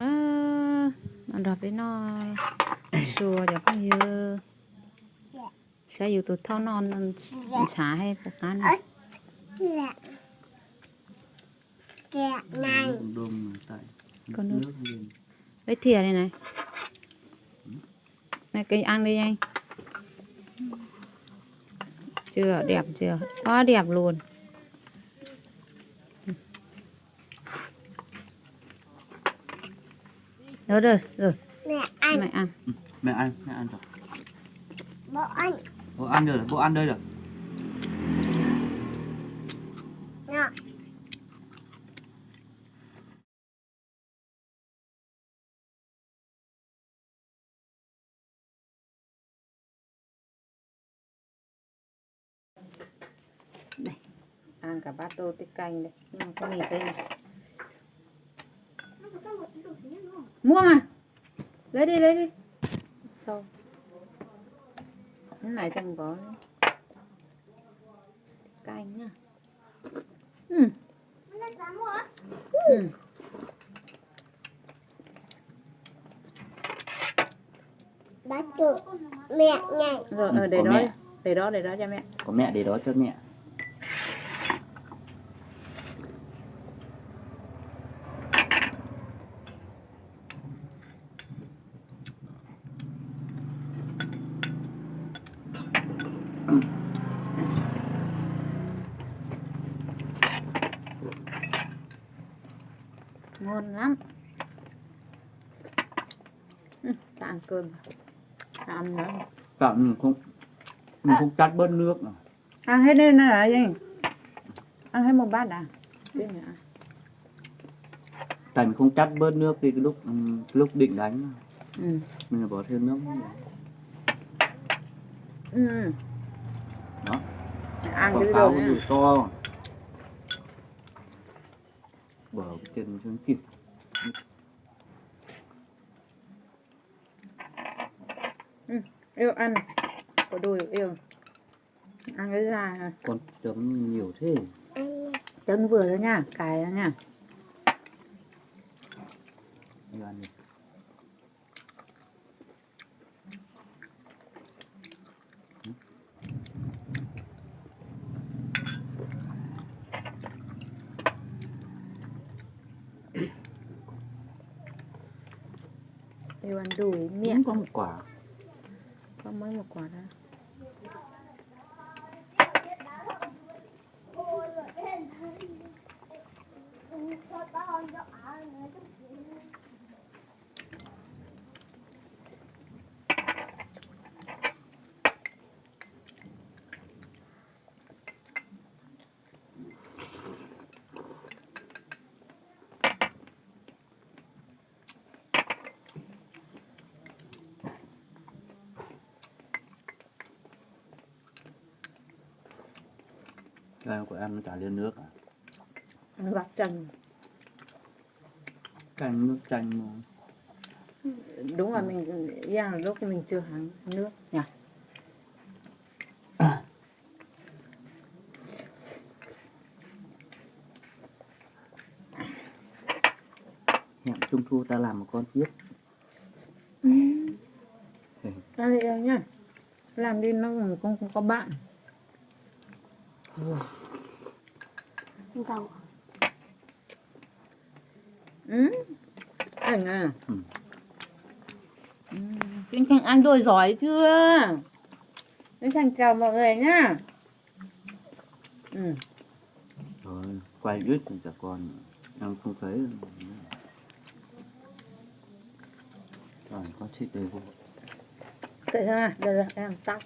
Nó đập với nó xua cho con như sẽอยู่ตัวเท่านอนช้าให้พวกนั้น Đun tại Con nước. nước lên. Lấy thìa này này. Này cây ăn đi anh. Chưa, đẹp chưa? Quá đẹp luôn. Đó rồi, rồi. Mẹ ăn. Mẹ ăn. Mẹ ăn rồi. Bố ăn. Bố ăn rồi, bố ăn đây rồi. Nè. Đây. Ăn cả bát tô tiết canh đây. Nhưng mà có mì tây này. Mua mà. Lấy đi. Sâu. Cái này chẳng có canh nhá. Bác tụi mẹ nhảy. Rồi, để Có đó, mẹ. để đó cho mẹ. Có mẹ để đó cho mẹ. Ngon lắm. Ta ăn cơm. Ta ăn nữa. Tạm mình không chắt bớt nước nào. Ăn hết đi nữa là gì? Ăn hết một bát à? Biết nhỉ? Tại mình không chắt bớt nước thì cái lúc định đánh Ừ. mình phải bỏ thêm nước. Ừ. Đó. Ăn Quả cái pháo rồi vừa nhá. to. Bỏ cái chân xuống kịp. Yêu ăn. Có đùi yêu. Ăn cái da này. Con chấm nhiều thế. Chấm vừa thôi nha. Cài ra nha. Yêu ăn đi. Yêu ăn đùi miệng. Đúng có một quả. Có mới một quả thôi. Canh của em nó chả lên nước à? Ăn bát chanh. Canh nước chanh mà. Đúng là mình là lúc mình chưa hẳn nước nhỉ. Hẹn trung thu ta làm một con tiếp. Ra đi em nhá. Làm đi nó không có bạn. Rau. Anh à. Anh Thành ăn đùi giỏi chưa? Anh Thành chào mọi người nhá. Rồi, quay ít thì cả con em không thấy. Rồi, con xịt đây vô. Kệ ra, đây em tắt.